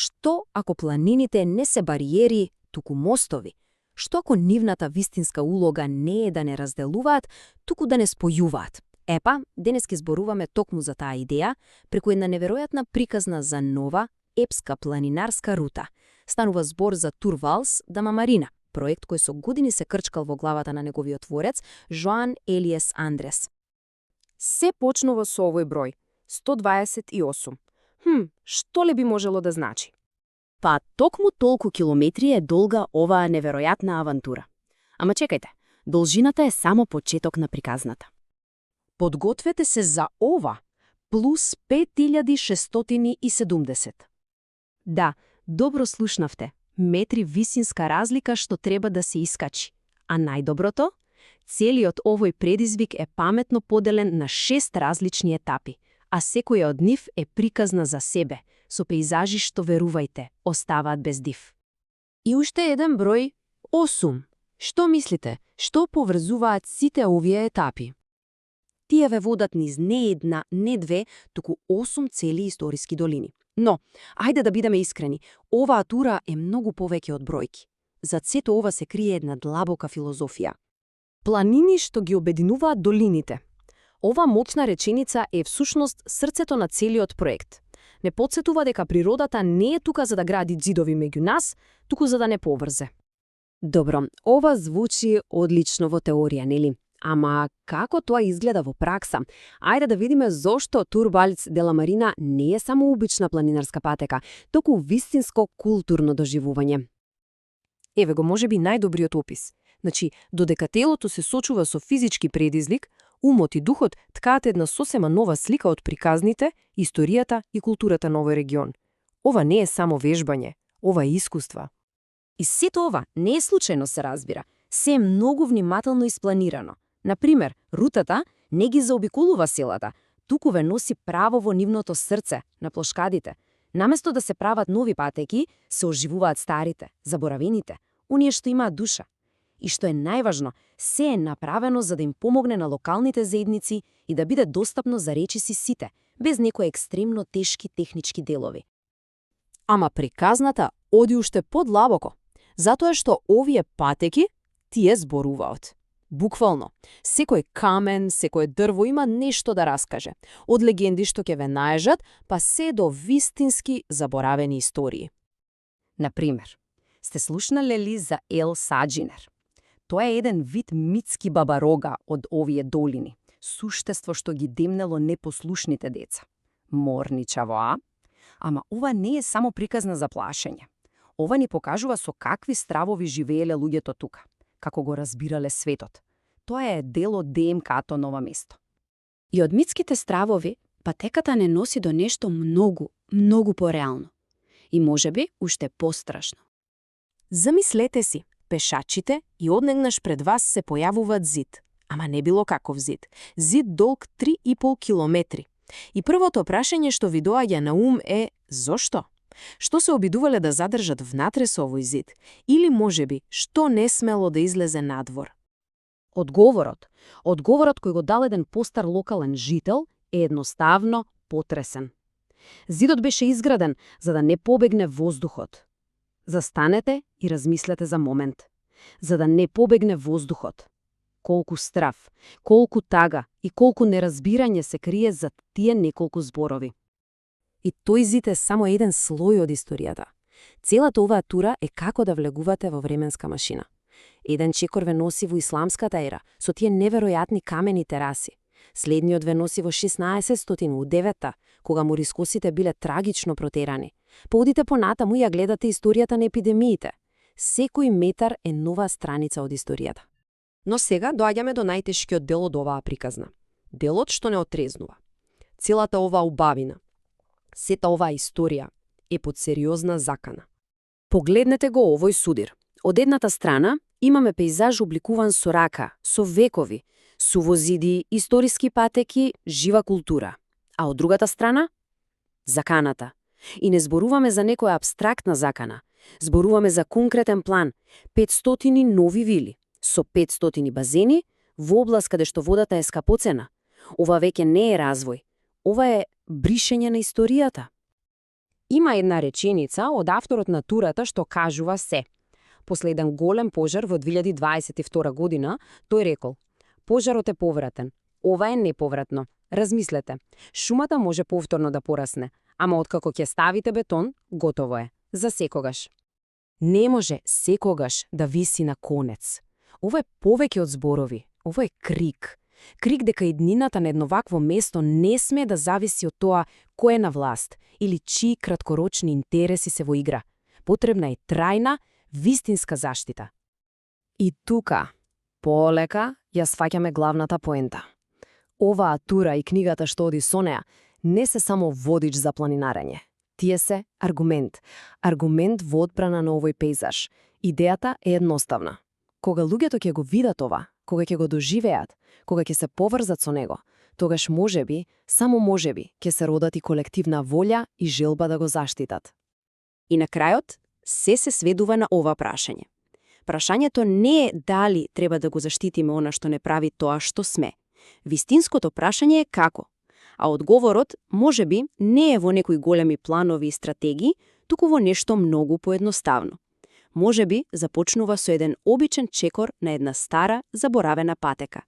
Што ако планините не се бариери, туку мостови? Што ако нивната вистинска улога не е да не разделуваат, туку да не спојуваат? Епа, денес ке зборуваме токму за таа идеја, преку една неверојатна приказна за нова, епска планинарска рута. Станува збор за Тур Валс да Марина, проект кој со години се крчкал во главата на неговиот творец, Жоан Елиес Андрес. Се почнува со овој број, 128. Што ли би можело да значи? Па токму толку километри е долга оваа неверојатна авантура. Ама чекајте, должината е само почеток на приказната. Подгответе се за ова, плюс 5670. Да, добро слушнавте. Метри висинска разлика што треба да се искачи. А најдоброто? Целиот овој предизвик е паметно поделен на 6 различни етапи, а секоја од нив е приказна за себе, со пејзажи што, верувајте, оставаат без див. И уште еден број, 8. Што мислите, што поврзуваат сите овие етапи? Тие ве водат низ не една, не две, туку 8 цели историски долини. Но, ајде да бидеме искрени, оваа тура е многу повеќе од бројки. Зад сето ова се крие една длабока филозофија. Планини што ги обединуваат долините. Ова моćна реченица е всушност срцето на целиот проект. Не потсетува дека природата не е тука за да гради ѕидови меѓу нас, туку за да не поврзе. Добро, ова звучи одлично во теорија, нели? Ама како тоа изгледа во пракса? Ајде да видиме зошто Тур Валс де Марина не е само обична планинарска патека, току вистинско културно доживување. Еве го можеби најдобриот опис. Значи, додека телото се сочува со физички предизвик, умот и духот ткаат една сосема нова слика од приказните, историјата и културата на овој регион. Ова не е само вежбање, ова е искуство. И сето ова не е случајно, се разбира. Се е многу внимателно испланирано. Например, рутата не ги заобиколува селата, туку ве носи право во нивното срце, на плошкадите. Наместо да се прават нови патеки, се оживуваат старите, заборавените, оние што имаат душа. И што е најважно, се е направено за да им помогне на локалните заедници и да биде достапно за речиси сите, без некои екстремно тешки технички делови. Ама приказната оди уште подлабоко, затоа што овие патеки тие зборуваат. Буквално, секој камен, секој дрво има нешто да раскаже. Од легенди што ќе ве наежат, па се до вистински заборавени истории. Например, сте слушнале ли за Ел Саџинер? Тоа е еден вид митски бабарога од овие долини, суштество што ги демнело непослушните деца. Морничаво, а? Ама ова не е само приказна за плашење. Ова ни покажува со какви стравови живееле луѓето тука, како го разбирале светот. Тоа е дел од ДНК-то на ова место. И од митските стравови, патеката не носи до нешто многу, многу пореално. И можеби уште пострашно. Замислете си, пешачите и однегнаш пред вас се појавуваат зид. Ама не било каков зид. Зид долг 3,5 километри. И првото прашање што ви доаѓа на ум е зошто? Што се обидувале да задржат внатре со овој зид? Или можеби, што не смело да излезе надвор? Одговорот кој го дал еден постар локален жител е едноставно потресен. Зидот беше изграден за да не побегне воздухот. Застанете и размислете за момент. За да не побегне воздухот. Колку страв, колку тага и колку неразбирање се крие за тие неколку зборови. И тој зид е само еден слој од историјата. Целата оваа тура е како да влегувате во временска машина. Еден чекор ве носи во исламската ера, со тие неверојатни камени тераси. Следниот ве носи во 1609-та, кога морискосите биле трагично протерани. Одите понатаму и ја гледате историјата на епидемиите. Секој метар е нова страница од историјата. Но сега доаѓаме до најтешкиот дел од оваа приказна. Делот што не отрезнува. Целата оваа убавина, сета оваа историја е под сериозна закана. Погледнете го овој судир. Од едната страна имаме пејзаж обликуван со рака, со векови, сувозиди, историски патеки, жива култура. А од другата страна заканата. И не зборуваме за некоја абстрактна закана. Зборуваме за конкретен план, 500 нови вили, со 500 базени, во област каде што водата е скапоцена. Ова веќе не е развој. Ова е бришење на историјата. Има една реченица од авторот на турата што кажува се. После еден голем пожар во 2022 година, тој рекол: "Пожарот е повратен. Ова е неповратно. Размислете. Шумата може повторно да порасне, ама откако ќе ставите бетон, готово е. За секогаш." Не може секогаш да виси на конец. Ова е повеќе од зборови. Ова е крик. Крик дека иднината на едно вакво место не сме да зависи од тоа кој е на власт или чии краткорочни интереси се во игра. Потребна е трајна, вистинска заштита. И тука, полека, ја сфаќаме главната поента. Оваа тура и книгата што оди со неа не се само водич за планинарење. Тие се аргумент. Аргумент во одбрана на овој пейзаж. Идејата е едноставна. Кога луѓето ќе го видат ова, кога ќе го доживеат, кога ќе се поврзат со него, тогаш можеби, само можеби, ќе се родат и колективна волја и желба да го заштитат. И на крајот, се сведува на ова прашање. Прашањето не е дали треба да го заштитиме она што не прави тоа што сме. Вистинското прашање е како. А одговорот, можеби, не е во некои големи планови и стратегии, туку во нешто многу поедноставно. Можеби започнува со еден обичен чекор на една стара, заборавена патека.